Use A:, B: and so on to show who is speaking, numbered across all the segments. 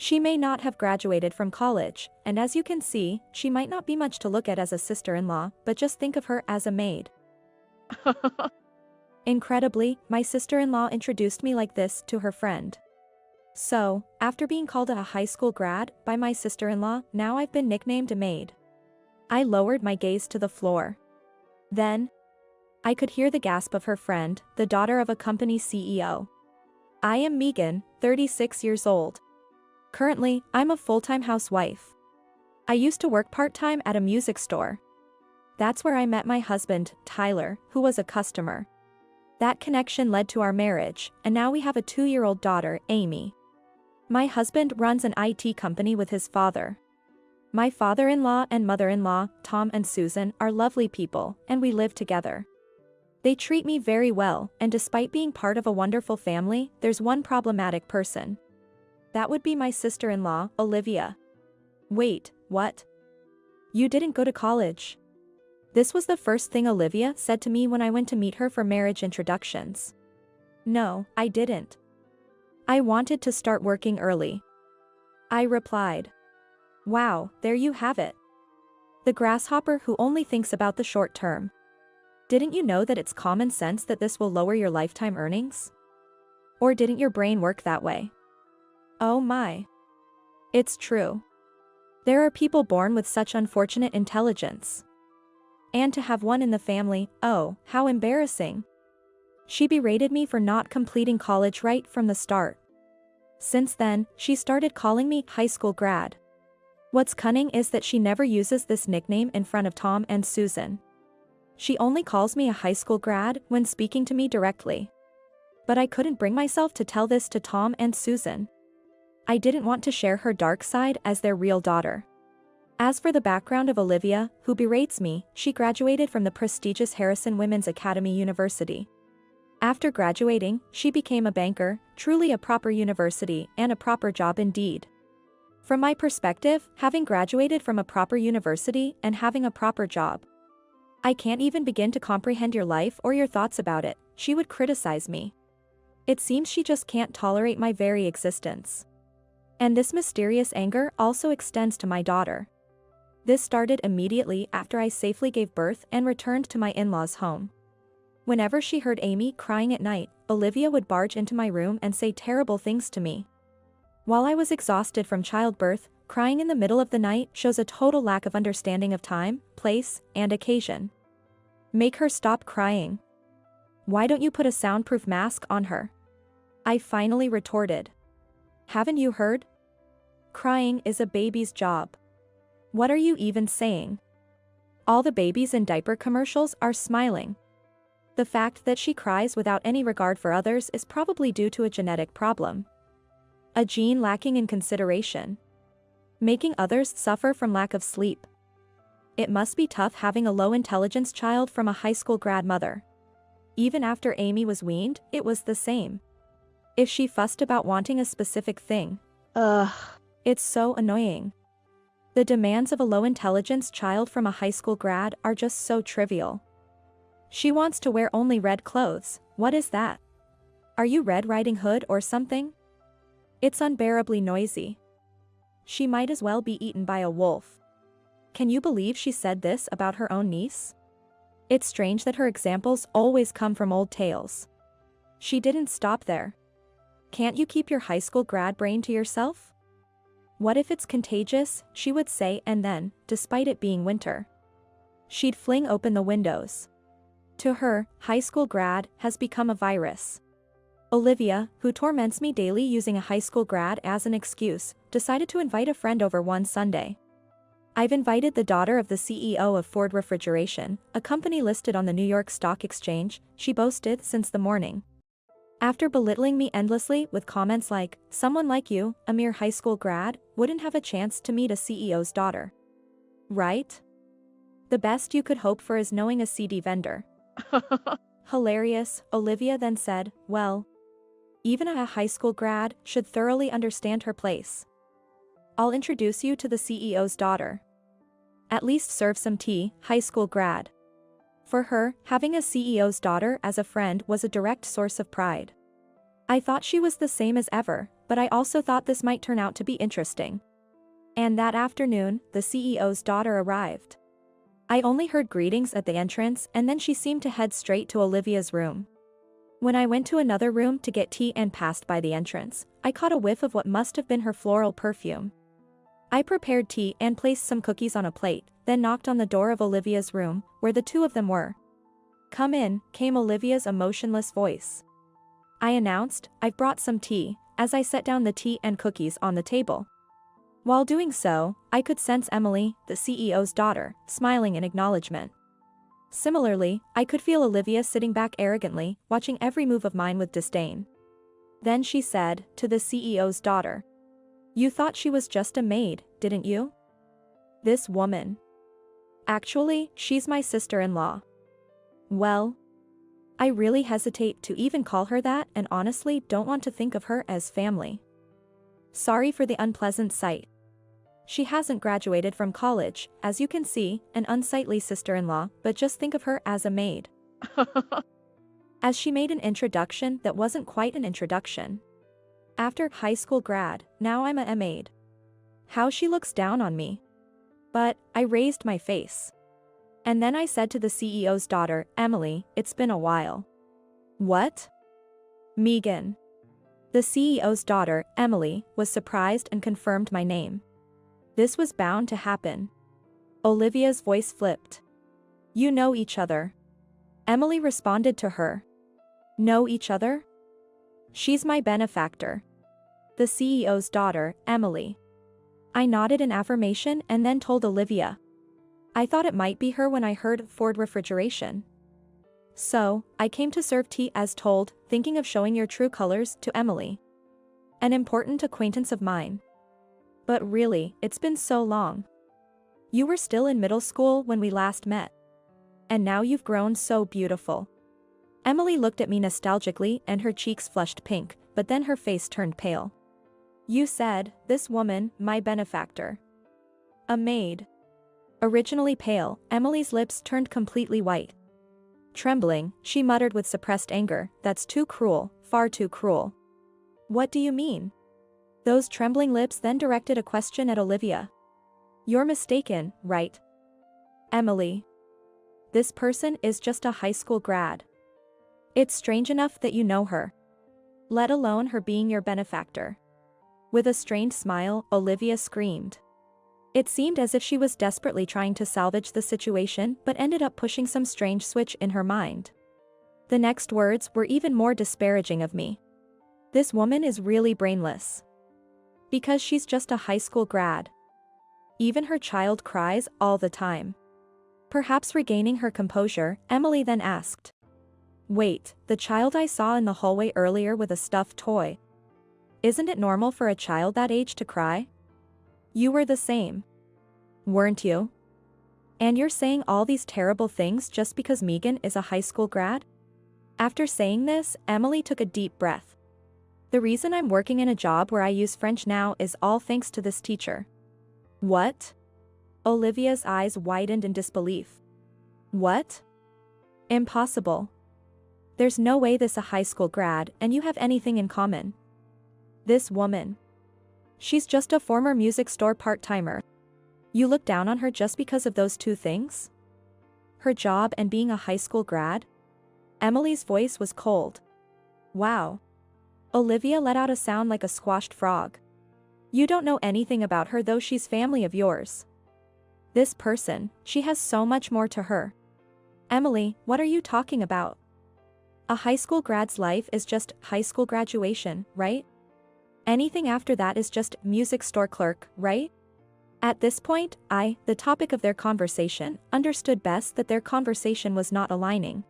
A: She may not have graduated from college, and as you can see, she might not be much to look at as a sister-in-law, but just think of her as a maid. Incredibly, my sister-in-law introduced me like this to her friend. So, after being called a high school grad by my sister-in-law, now I've been nicknamed a maid. I lowered my gaze to the floor. Then, I could hear the gasp of her friend, the daughter of a company CEO. I am Megan, 36 years old. Currently, I'm a full-time housewife. I used to work part-time at a music store. That's where I met my husband, Tyler, who was a customer. That connection led to our marriage, and now we have a 2-year-old daughter, Amy. My husband runs an IT company with his father. My father-in-law and mother-in-law, Tom and Susan, are lovely people, and we live together. They treat me very well, and despite being part of a wonderful family, there's one problematic person. That would be my sister-in-law, Olivia. Wait, what? You didn't go to college? This was the first thing Olivia said to me when I went to meet her for marriage introductions. No, I didn't. I wanted to start working early. I replied. Wow, there you have it. The grasshopper who only thinks about the short term. Didn't you know that it's common sense that this will lower your lifetime earnings? Or didn't your brain work that way? Oh my. It's true. There are people born with such unfortunate intelligence. And to have one in the family, oh, how embarrassing. She berated me for not completing college right from the start. Since then, she started calling me high school grad. What's cunning is that she never uses this nickname in front of Tom and Susan. She only calls me a high school grad when speaking to me directly. But I couldn't bring myself to tell this to Tom and Susan. I didn't want to share her dark side as their real daughter. As for the background of Olivia, who berates me, she graduated from the prestigious Harrison Women's Academy University. After graduating, she became a banker, truly a proper university and a proper job indeed. From my perspective, having graduated from a proper university and having a proper job, I can't even begin to comprehend your life or your thoughts about it, she would criticize me. It seems she just can't tolerate my very existence. And this mysterious anger also extends to my daughter. This started immediately after I safely gave birth and returned to my in-laws' home. Whenever she heard Amy crying at night, Olivia would barge into my room and say terrible things to me. While I was exhausted from childbirth, crying in the middle of the night shows a total lack of understanding of time, place, and occasion. Make her stop crying. Why don't you put a soundproof mask on her? I finally retorted. Haven't you heard? Crying is a baby's job. What are you even saying? All the babies in diaper commercials are smiling. The fact that she cries without any regard for others is probably due to a genetic problem. A gene lacking in consideration. Making others suffer from lack of sleep. It must be tough having a low-intelligence child from a high school grad mother. Even after Amy was weaned, it was the same. If she fussed about wanting a specific thing, it's so annoying. The demands of a low-intelligence child from a high school grad are just so trivial. She wants to wear only red clothes. What is that? Are you Red Riding Hood or something? It's unbearably noisy. She might as well be eaten by a wolf. Can you believe she said this about her own niece? It's strange that her examples always come from old tales. She didn't stop there. Can't you keep your high school grad brain to yourself? What if it's contagious, she would say, and then, despite it being winter, she'd fling open the windows. To her, high school grad has become a virus. Olivia, who torments me daily using a high school grad as an excuse, decided to invite a friend over one Sunday. I've invited the daughter of the CEO of Ford Refrigeration, a company listed on the New York Stock Exchange, she boasted since the morning. After belittling me endlessly with comments like, someone like you, a mere high school grad, wouldn't have a chance to meet a CEO's daughter. Right? The best you could hope for is knowing a CD vendor. Hilarious, Olivia then said, well, even a high school grad should thoroughly understand her place. I'll introduce you to the CEO's daughter. At least serve some tea, high school grad. For her, having a CEO's daughter as a friend was a direct source of pride. I thought she was the same as ever, but I also thought this might turn out to be interesting. And that afternoon, the CEO's daughter arrived. I only heard greetings at the entrance, and then she seemed to head straight to Olivia's room. When I went to another room to get tea and passed by the entrance, I caught a whiff of what must have been her floral perfume. I prepared tea and placed some cookies on a plate, then knocked on the door of Olivia's room, where the two of them were. "Come in," came Olivia's emotionless voice. I announced, "I've brought some tea," as I set down the tea and cookies on the table. While doing so, I could sense Emily, the CEO's daughter, smiling in acknowledgement. Similarly, I could feel Olivia sitting back arrogantly, watching every move of mine with disdain. Then she said, to the CEO's daughter, "You thought she was just a maid, didn't you? This woman. Actually, she's my sister-in-law." Well, I really hesitate to even call her that and honestly don't want to think of her as family. Sorry for the unpleasant sight. She hasn't graduated from college, as you can see, an unsightly sister-in-law, but just think of her as a maid. As she made an introduction that wasn't quite an introduction. After high school grad, now I'm a maid. How she looks down on me. But I raised my face. And then I said to the CEO's daughter, "Emily, it's been a while." "What?" "Megan." The CEO's daughter, Emily, was surprised and confirmed my name. This was bound to happen. Olivia's voice flipped. "You know each other." Emily responded to her. "Know each other?" "She's my benefactor." The CEO's daughter, Emily. I nodded in affirmation and then told Olivia. I thought it might be her when I heard Ford refrigeration. So, I came to serve tea as told, thinking of showing your true colors to Emily. An important acquaintance of mine. But really, it's been so long. You were still in middle school when we last met. And now you've grown so beautiful. Emily looked at me nostalgically and her cheeks flushed pink, but then her face turned pale. You said, this woman, my benefactor. A maid. Originally pale, Emily's lips turned completely white. Trembling, she muttered with suppressed anger, "That's too cruel, far too cruel." "What do you mean?" Those trembling lips then directed a question at Olivia. "You're mistaken, right? Emily. This person is just a high school grad. It's strange enough that you know her. Let alone her being your benefactor." With a strained smile, Olivia screamed. It seemed as if she was desperately trying to salvage the situation but ended up pushing some strange switch in her mind. The next words were even more disparaging of me. This woman is really brainless. Because she's just a high school grad. Even her child cries all the time. Perhaps regaining her composure, Emily then asked. Wait, the child I saw in the hallway earlier with a stuffed toy. Isn't it normal for a child that age to cry? You were the same. Weren't you? And you're saying all these terrible things just because Megan is a high school grad? After saying this, Emily took a deep breath. The reason I'm working in a job where I use French now is all thanks to this teacher. What? Olivia's eyes widened in disbelief. What? Impossible. There's no way this a high school grad and you have anything in common. This woman. She's just a former music store part-timer. You look down on her just because of those two things? Her job and being a high school grad? Emily's voice was cold. Wow. Olivia let out a sound like a squashed frog. You don't know anything about her though she's family of yours. This person, she has so much more to her. Emily, what are you talking about? A high school grad's life is just high school graduation, right? Anything after that is just music store clerk, right? At this point, I, the topic of their conversation, understood best that their conversation was not aligning.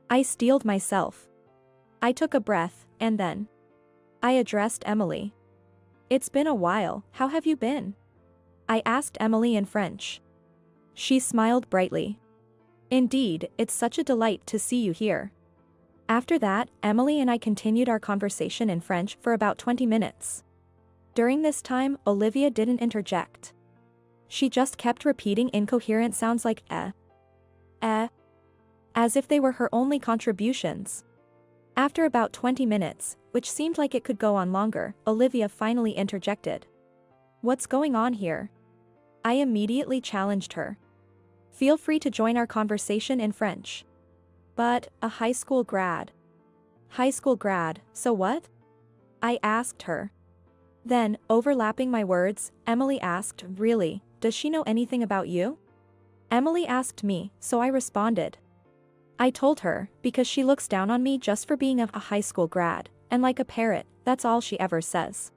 A: I steeled myself. I took a breath, and then I addressed Emily. It's been a while, how have you been? I asked Emily in French. She smiled brightly. Indeed, it's such a delight to see you here. After that, Emily and I continued our conversation in French for about 20 minutes. During this time, Olivia didn't interject. She just kept repeating incoherent sounds like as if they were her only contributions. After about 20 minutes, which seemed like it could go on longer, Olivia finally interjected. "What's going on here?" I immediately challenged her. "Feel free to join our conversation in French." "But, a high school grad." "High school grad, so what?" I asked her. Then, overlapping my words, Emily asked, "Really, does she know anything about you?" Emily asked me, so I responded. I told her, because she looks down on me just for being a high school grad, and like a parrot, that's all she ever says.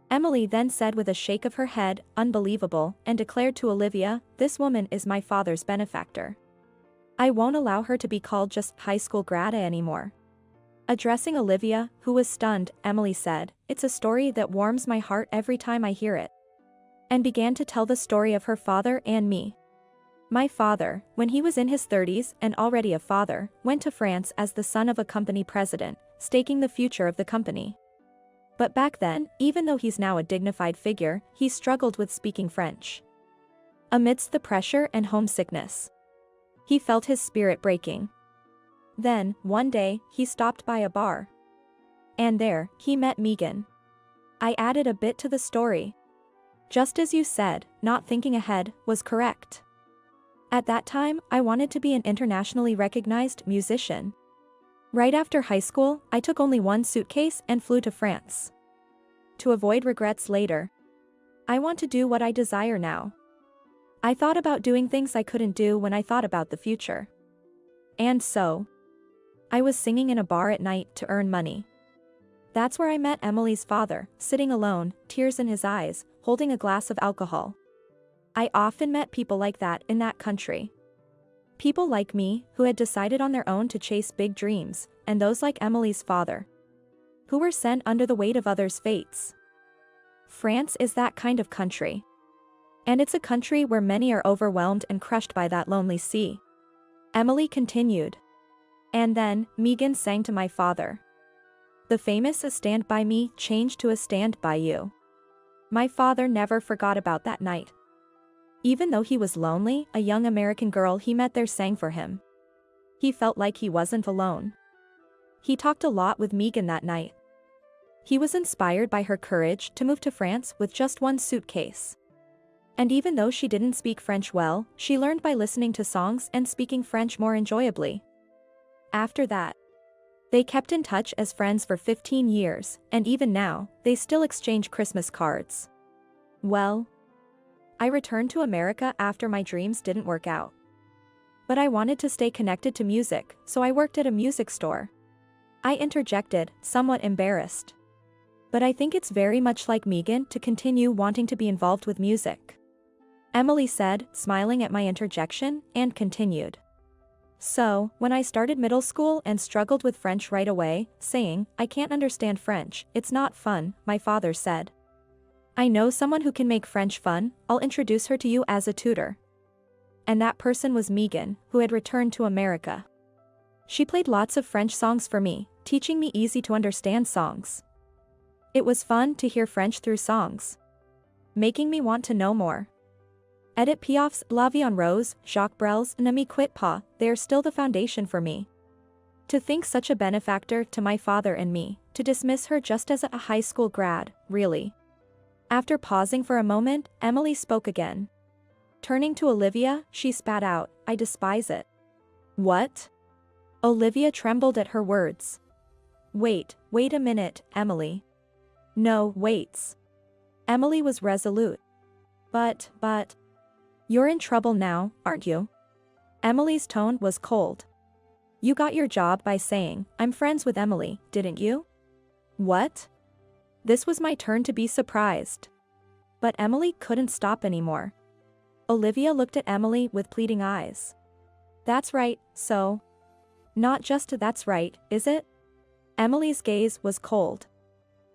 A: Emily then said with a shake of her head, "Unbelievable," and declared to Olivia, "This woman is my father's benefactor. I won't allow her to be called just high school grad anymore." Addressing Olivia, who was stunned, Emily said, "It's a story that warms my heart every time I hear it," and began to tell the story of her father and me. My father, when he was in his 30s and already a father, went to France as the son of a company president, staking the future of the company. But back then, even though he's now a dignified figure, he struggled with speaking French. Amidst the pressure and homesickness, he felt his spirit breaking. Then, one day, he stopped by a bar. And there, he met Megan. I added a bit to the story. Just as you said, not thinking ahead was correct. At that time, I wanted to be an internationally recognized musician. Right after high school, I took only one suitcase and flew to France. To avoid regrets later. I want to do what I desire now. I thought about doing things I couldn't do when I thought about the future. And so, I was singing in a bar at night to earn money. That's where I met Emily's father, sitting alone, tears in his eyes, holding a glass of alcohol. I often met people like that in that country. People like me, who had decided on their own to chase big dreams, and those like Emily's father, who were sent under the weight of others' fates. France is that kind of country. And it's a country where many are overwhelmed and crushed by that lonely sea. Emily continued. And then, Megan sang to my father. The famous "A Stand By Me" changed to "A Stand By You." My father never forgot about that night. Even though he was lonely, a young American girl he met there sang for him. He felt like he wasn't alone. He talked a lot with Megan that night. He was inspired by her courage to move to France with just one suitcase. And even though she didn't speak French well, she learned by listening to songs and speaking French more enjoyably. After that, they kept in touch as friends for 15 years, and even now, they still exchange Christmas cards. Well, I returned to America after my dreams didn't work out. But I wanted to stay connected to music, so I worked at a music store. I interjected, somewhat embarrassed. But I think it's very much like Megan to continue wanting to be involved with music. Emily said, smiling at my interjection, and continued. So, when I started middle school and struggled with French right away, saying, "I can't understand French, it's not fun," my father said. "I know someone who can make French fun, I'll introduce her to you as a tutor." And that person was Megan, who had returned to America. She played lots of French songs for me, teaching me easy to understand songs. It was fun to hear French through songs, making me want to know more. Edith Piaf's La Vie en Rose, Jacques Brel's Ne me quitte pas, they are still the foundation for me. To think such a benefactor to my father and me, to dismiss her just as a high school grad, really. After pausing for a moment, Emily spoke again. Turning to Olivia, she spat out, "I despise it." "What?" Olivia trembled at her words. Wait a minute, Emily. No, waits. Emily was resolute. But, you're in trouble now, aren't you? Emily's tone was cold. You got your job by saying, "I'm friends with Emily," didn't you? What? This was my turn to be surprised. But Emily couldn't stop anymore. Olivia looked at Emily with pleading eyes. That's right, so. Not just that's right, is it? Emily's gaze was cold.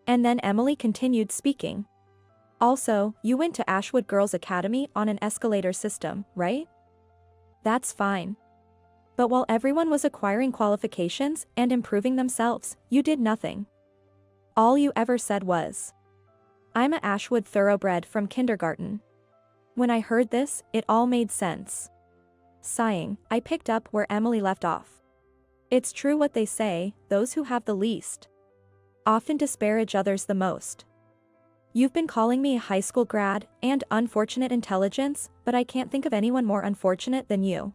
A: And then Emily continued speaking. Also, you went to Ashwood Girls Academy on an escalator system, right? That's fine. But while everyone was acquiring qualifications and improving themselves, you did nothing. All you ever said was, "I'm a Ashwood thoroughbred from kindergarten." When I heard this, it all made sense. Sighing, I picked up where Emily left off. It's true what they say, those who have the least often disparage others the most. You've been calling me a high school grad and unfortunate intelligence, but I can't think of anyone more unfortunate than you.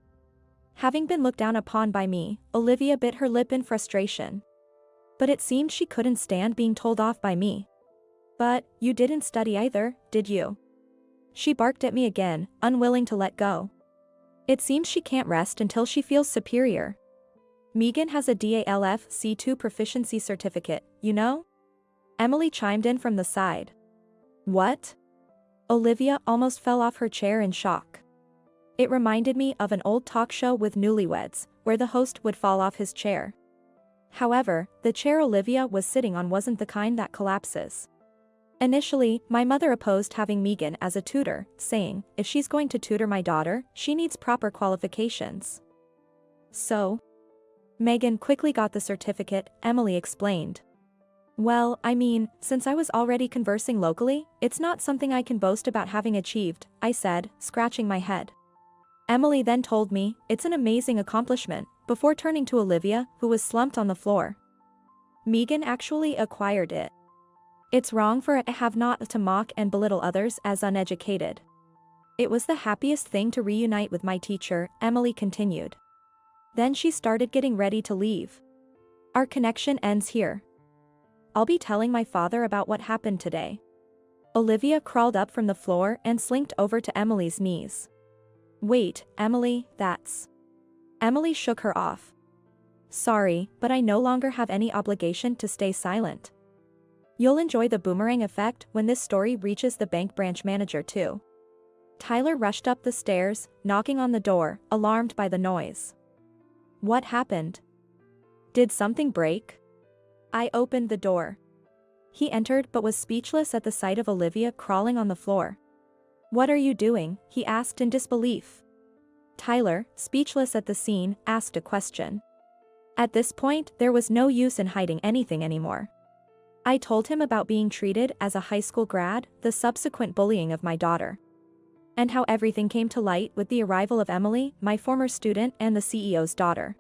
A: Having been looked down upon by me, Olivia bit her lip in frustration. But it seemed she couldn't stand being told off by me. But, you didn't study either, did you? She barked at me again, unwilling to let go. It seems she can't rest until she feels superior. Megan has a DALF C2 proficiency certificate, you know? Emily chimed in from the side. What? Olivia almost fell off her chair in shock. It reminded me of an old talk show with newlyweds, where the host would fall off his chair. However, the chair Olivia was sitting on wasn't the kind that collapses. Initially, my mother opposed having Megan as a tutor, saying, if she's going to tutor my daughter, she needs proper qualifications. So, Megan quickly got the certificate, Emily explained. Well, I mean, since I was already conversing locally, it's not something I can boast about having achieved, I said, scratching my head. Emily then told me, it's an amazing accomplishment, before turning to Olivia, who was slumped on the floor. Megan actually acquired it. It's wrong for a have-not to mock and belittle others as uneducated. It was the happiest thing to reunite with my teacher, Emily continued. Then she started getting ready to leave. Our connection ends here. I'll be telling my father about what happened today. Olivia crawled up from the floor and slinked over to Emily's knees. Wait, Emily, that's... Emily shook her off. Sorry, but I no longer have any obligation to stay silent. You'll enjoy the boomerang effect when this story reaches the bank branch manager too. Tyler rushed up the stairs, knocking on the door, alarmed by the noise. What happened? Did something break? I opened the door. He entered but was speechless at the sight of Olivia crawling on the floor. What are you doing? He asked in disbelief. Tyler, speechless at the scene, asked a question. At this point, there was no use in hiding anything anymore. I told him about being treated as a high school grad, the subsequent bullying of my daughter, and how everything came to light with the arrival of Emily, my former student and the CEO's daughter.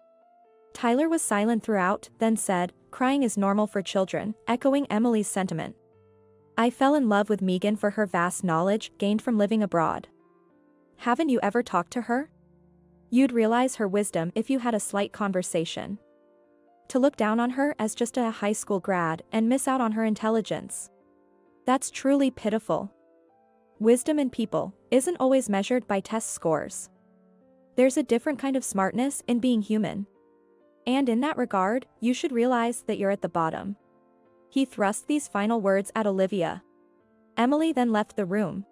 A: Tyler was silent throughout, then said, crying is normal for children, echoing Emily's sentiment. I fell in love with Megan for her vast knowledge gained from living abroad. Haven't you ever talked to her? You'd realize her wisdom if you had a slight conversation. To look down on her as just a high school grad and miss out on her intelligence. That's truly pitiful. Wisdom in people isn't always measured by test scores. There's a different kind of smartness in being human. And in that regard, you should realize that you're at the bottom. He thrust these final words at Olivia. Emily then left the room.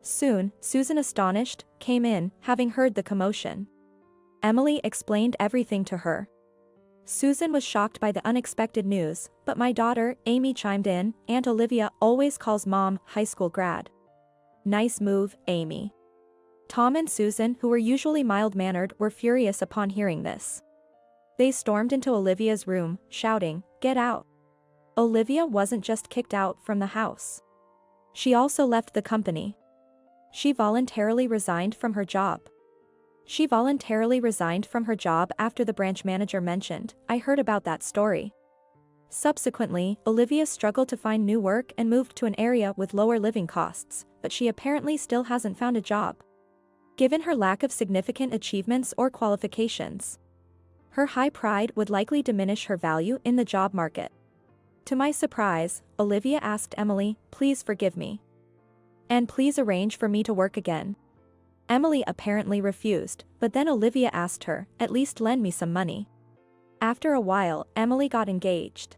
A: Soon, Susan, astonished, came in, having heard the commotion. Emily explained everything to her. Susan was shocked by the unexpected news, but my daughter, Amy, chimed in, Aunt Olivia always calls Mom high school grad. Nice move, Amy. Tom and Susan, who were usually mild-mannered, were furious upon hearing this. They stormed into Olivia's room, shouting, "Get out!" Olivia wasn't just kicked out from the house. She also left the company. She voluntarily resigned from her job. After the branch manager mentioned, I heard about that story. Subsequently, Olivia struggled to find new work and moved to an area with lower living costs, but she apparently still hasn't found a job. Given her lack of significant achievements or qualifications, her high pride would likely diminish her value in the job market. To my surprise, Olivia asked Emily, "Please forgive me. And please arrange for me to work again." Emily apparently refused, but then Olivia asked her, "At least lend me some money." After a while, Emily got engaged.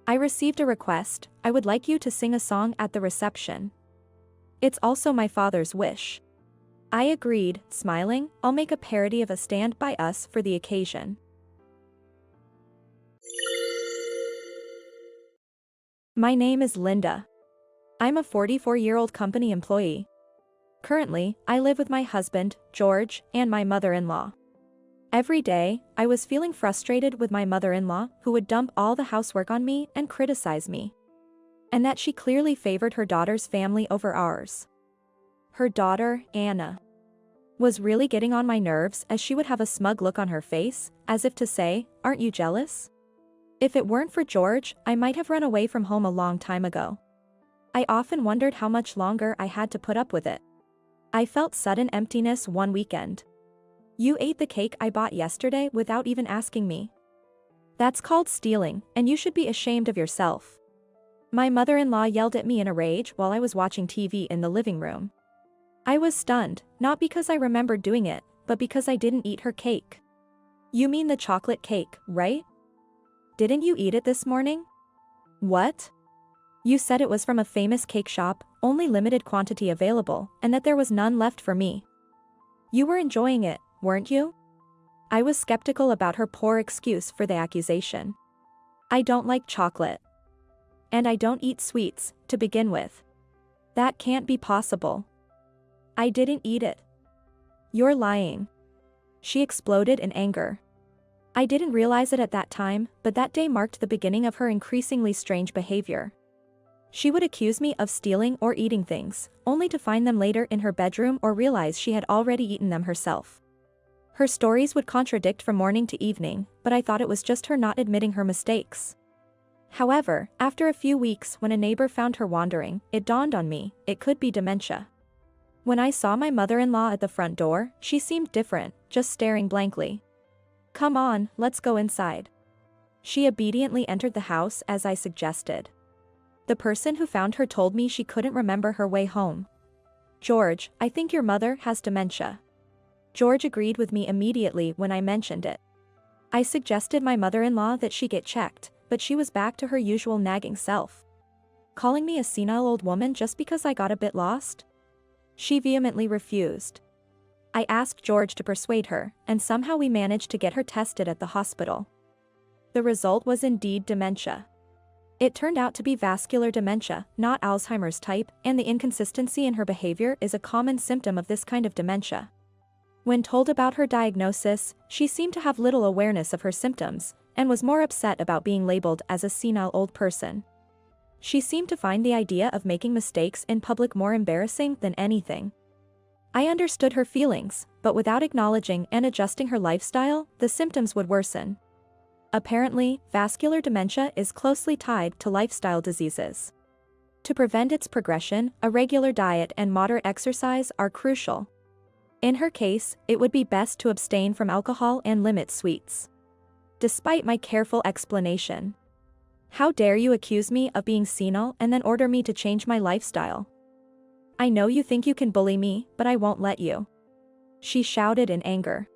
A: I received a request, "I would like you to sing a song at the reception. It's also my father's wish." I agreed, smiling, "I'll make a parody of a Stand By Us for the occasion." My name is Linda. I'm a 44-year-old company employee. Currently, I live with my husband, George, and my mother-in-law. Every day, I was feeling frustrated with my mother-in-law, who would dump all the housework on me and criticize me. And that she clearly favored her daughter's family over ours. Her daughter, Anna, was really getting on my nerves, as she would have a smug look on her face, as if to say, "Aren't you jealous?" If it weren't for George, I might have run away from home a long time ago. I often wondered how much longer I had to put up with it. I felt sudden emptiness one weekend. "You ate the cake I bought yesterday without even asking me. That's called stealing, and you should be ashamed of yourself." My mother-in-law yelled at me in a rage while I was watching TV in the living room. I was stunned, not because I remembered doing it, but because I didn't eat her cake. "You mean the chocolate cake, right? Didn't you eat it this morning?" "What? You said it was from a famous cake shop, only limited quantity available, and that there was none left for me. You were enjoying it, weren't you?" I was skeptical about her poor excuse for the accusation. "I don't like chocolate. And I don't eat sweets, to begin with. That can't be possible. I didn't eat it." "You're lying." She exploded in anger. I didn't realize it at that time, but that day marked the beginning of her increasingly strange behavior. She would accuse me of stealing or eating things, only to find them later in her bedroom or realize she had already eaten them herself. Her stories would contradict from morning to evening, but I thought it was just her not admitting her mistakes. However, after a few weeks, when a neighbor found her wandering, it dawned on me, it could be dementia. When I saw my mother-in-law at the front door, she seemed different, just staring blankly. "Come on, let's go inside." She obediently entered the house as I suggested. The person who found her told me she couldn't remember her way home. "George, I think your mother has dementia." George agreed with me immediately when I mentioned it. I suggested my mother-in-law that she get checked, but she was back to her usual nagging self. Calling me a senile old woman just because I got a bit lost? She vehemently refused. I asked George to persuade her, and somehow we managed to get her tested at the hospital. The result was indeed dementia. It turned out to be vascular dementia, not Alzheimer's type, and the inconsistency in her behavior is a common symptom of this kind of dementia. When told about her diagnosis, she seemed to have little awareness of her symptoms, and was more upset about being labeled as a senile old person. She seemed to find the idea of making mistakes in public more embarrassing than anything. I understood her feelings, but without acknowledging and adjusting her lifestyle, the symptoms would worsen. Apparently, vascular dementia is closely tied to lifestyle diseases. To prevent its progression, a regular diet and moderate exercise are crucial. In her case, it would be best to abstain from alcohol and limit sweets. Despite my careful explanation. "How dare you accuse me of being senile and then order me to change my lifestyle? I know you think you can bully me, but I won't let you," she shouted in anger.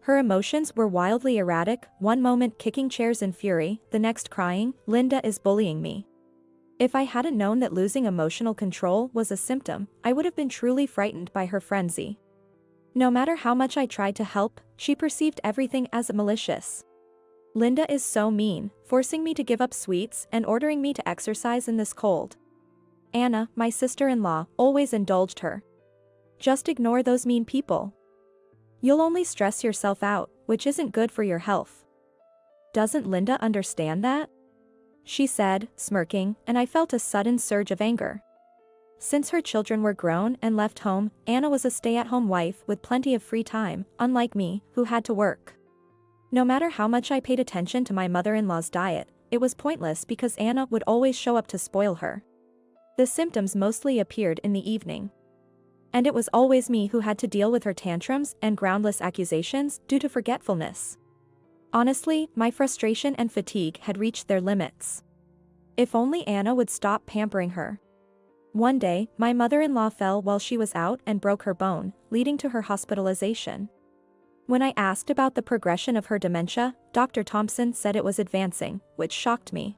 A: Her emotions were wildly erratic, one moment kicking chairs in fury, the next crying, "Linda is bullying me." If I hadn't known that losing emotional control was a symptom, I would have been truly frightened by her frenzy. No matter how much I tried to help, she perceived everything as malicious. "Linda is so mean, forcing me to give up sweets and ordering me to exercise in this cold." Anna, my sister-in-law, always indulged her. "Just ignore those mean people. You'll only stress yourself out, which isn't good for your health. Doesn't Linda understand that?" she said, smirking, and I felt a sudden surge of anger. Since her children were grown and left home, Anna was a stay-at-home wife with plenty of free time, unlike me, who had to work. No matter how much I paid attention to my mother-in-law's diet, it was pointless because Anna would always show up to spoil her. The symptoms mostly appeared in the evening. And it was always me who had to deal with her tantrums and groundless accusations due to forgetfulness. Honestly, my frustration and fatigue had reached their limits. If only Anna would stop pampering her. One day, my mother-in-law fell while she was out and broke her bone, leading to her hospitalization. When I asked about the progression of her dementia, Dr. Thompson said it was advancing, which shocked me.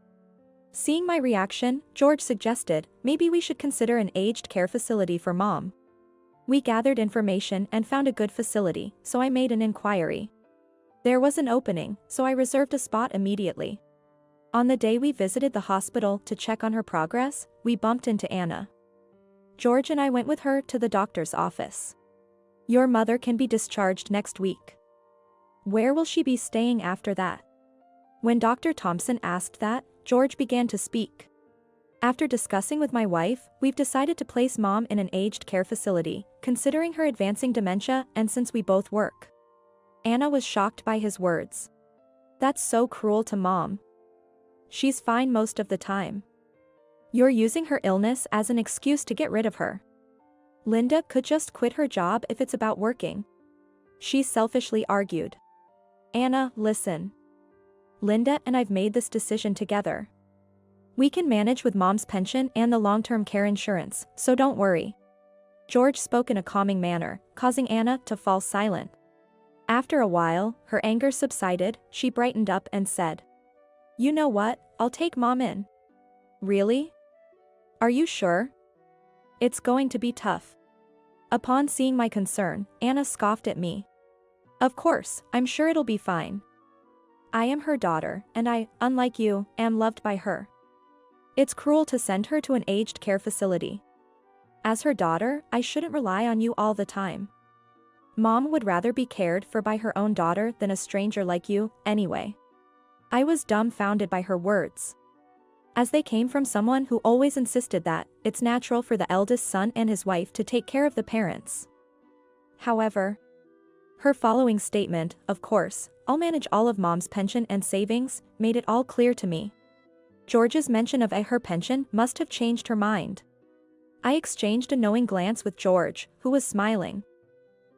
A: Seeing my reaction, George suggested, maybe we should consider an aged care facility for Mom. We gathered information and found a good facility, so I made an inquiry. There was an opening, so I reserved a spot immediately. On the day we visited the hospital to check on her progress, we bumped into Anna. George and I went with her to the doctor's office. "Your mother can be discharged next week. Where will she be staying after that?" When Dr. Thompson asked that, George began to speak. After discussing with my wife, we've decided to place Mom in an aged care facility, considering her advancing dementia and since we both work. Anna was shocked by his words. That's so cruel to Mom. She's fine most of the time. You're using her illness as an excuse to get rid of her. Linda could just quit her job if it's about working. She selfishly argued. Anna, listen. Linda and I've made this decision together. We can manage with Mom's pension and the long-term care insurance, so don't worry. George spoke in a calming manner, causing Anna to fall silent. After a while, her anger subsided, she brightened up and said, You know what, I'll take Mom in. Really? Are you sure? It's going to be tough. Upon seeing my concern, Anna scoffed at me. Of course, I'm sure it'll be fine. I am her daughter, and I, unlike you, am loved by her. It's cruel to send her to an aged care facility. As her daughter, I shouldn't rely on you all the time. Mom would rather be cared for by her own daughter than a stranger like you, anyway. I was dumbfounded by her words. As they came from someone who always insisted that it's natural for the eldest son and his wife to take care of the parents. However, her following statement, of course, I'll manage all of Mom's pension and savings, made it all clear to me. George's mention of her pension must have changed her mind. I exchanged a knowing glance with George, who was smiling.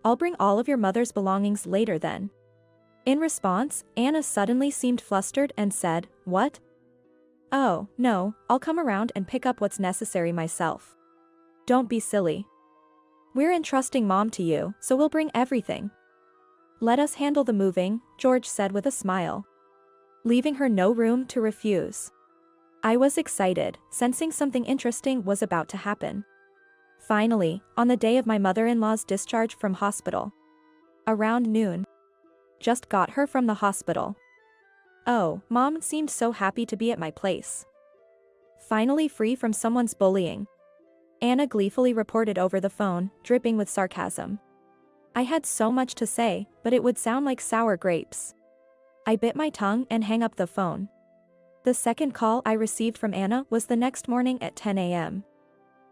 A: I'll bring all of your mother's belongings later then. In response, Anna suddenly seemed flustered and said, What? Oh, no, I'll come around and pick up what's necessary myself. Don't be silly. We're entrusting Mom to you, so we'll bring everything. Let us handle the moving, George said with a smile, leaving her no room to refuse. I was excited, sensing something interesting was about to happen. Finally, on the day of my mother-in-law's discharge from hospital. Around noon. Just got her from the hospital. Oh, Mom seemed so happy to be at my place. Finally free from someone's bullying. Anna gleefully reported over the phone, dripping with sarcasm. I had so much to say, but it would sound like sour grapes. I bit my tongue and hung up the phone. The second call I received from Anna was the next morning at 10 a.m.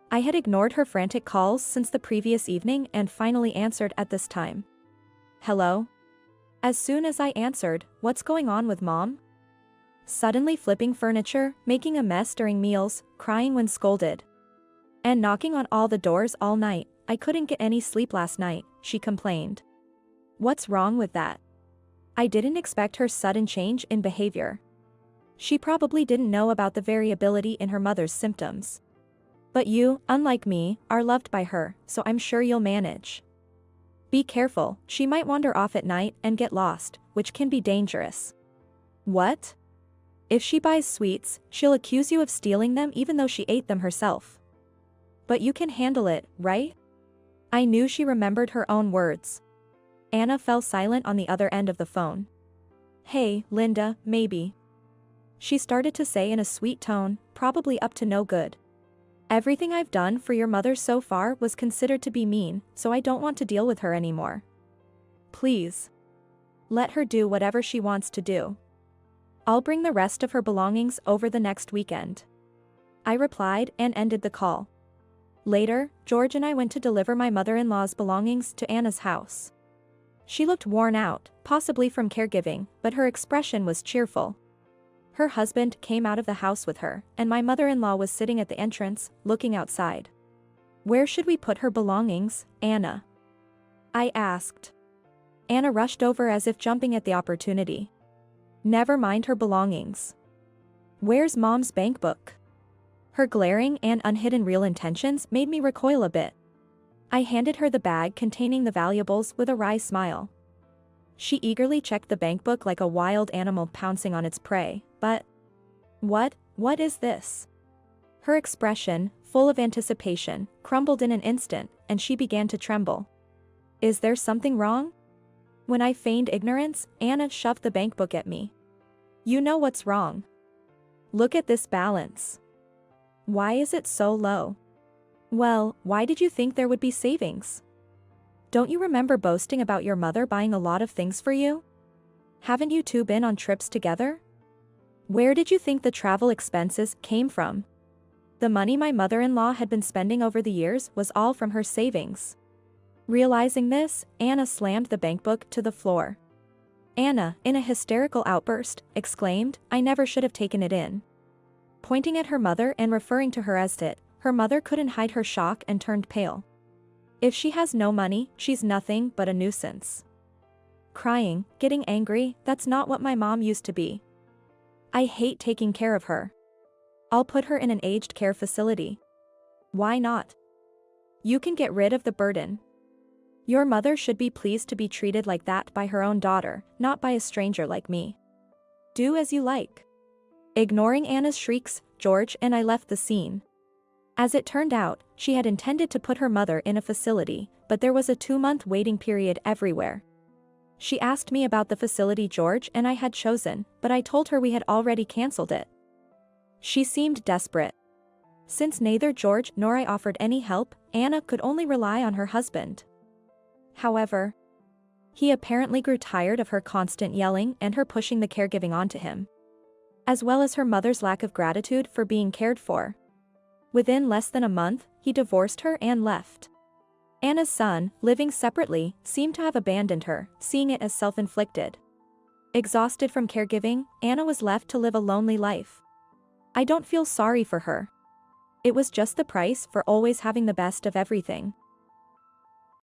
A: I had ignored her frantic calls since the previous evening and finally answered at this time. Hello? As soon as I answered, what's going on with Mom? Suddenly flipping furniture, making a mess during meals, crying when scolded. And knocking on all the doors all night. I couldn't get any sleep last night, she complained. What's wrong with that? I didn't expect her sudden change in behavior. She probably didn't know about the variability in her mother's symptoms. But you, unlike me, are loved by her, so I'm sure you'll manage. Be careful, she might wander off at night and get lost, which can be dangerous. What? If she buys sweets, she'll accuse you of stealing them even though she ate them herself. But you can handle it, right? I knew she remembered her own words. Anna fell silent on the other end of the phone. Hey, Linda, maybe. She started to say in a sweet tone, probably up to no good. Everything I've done for your mother so far was considered to be mean, so I don't want to deal with her anymore. Please. Let her do whatever she wants to do. I'll bring the rest of her belongings over the next weekend. I replied and ended the call. Later, George and I went to deliver my mother-in-law's belongings to Anna's house. She looked worn out, possibly from caregiving, but her expression was cheerful. Her husband came out of the house with her, and my mother-in-law was sitting at the entrance, looking outside. Where should we put her belongings, Anna? I asked. Anna rushed over as if jumping at the opportunity. Never mind her belongings. Where's Mom's bank book? Her glaring and unhidden real intentions made me recoil a bit. I handed her the bag containing the valuables with a wry smile. She eagerly checked the bank book like a wild animal pouncing on its prey, but... What is this? Her expression, full of anticipation, crumbled in an instant, and she began to tremble. Is there something wrong? When I feigned ignorance, Anna shoved the bank book at me. You know what's wrong. Look at this balance. Why is it so low? Well, why did you think there would be savings? Don't you remember boasting about your mother buying a lot of things for you? Haven't you two been on trips together? Where did you think the travel expenses came from? The money my mother-in-law had been spending over the years was all from her savings. Realizing this, Anna slammed the bankbook to the floor. Anna, in a hysterical outburst, exclaimed, "I never should have taken it in." Pointing at her mother and referring to her as it, her mother couldn't hide her shock and turned pale. "If she has no money, she's nothing but a nuisance." Crying, getting angry, "That's not what my mom used to be. I hate taking care of her. I'll put her in an aged care facility." "Why not? You can get rid of the burden. Your mother should be pleased to be treated like that by her own daughter, not by a stranger like me. Do as you like." Ignoring Anna's shrieks, George and I left the scene. As it turned out, she had intended to put her mother in a facility, but there was a 2-month waiting period everywhere. She asked me about the facility George and I had chosen, but I told her we had already cancelled it. She seemed desperate. Since neither George nor I offered any help, Anna could only rely on her husband. However, he apparently grew tired of her constant yelling and her pushing the caregiving onto him, as well as her mother's lack of gratitude for being cared for. Within less than a month, he divorced her and left. Anna's son, living separately, seemed to have abandoned her, seeing it as self-inflicted. Exhausted from caregiving, Anna was left to live a lonely life. I don't feel sorry for her. It was just the price for always having the best of everything.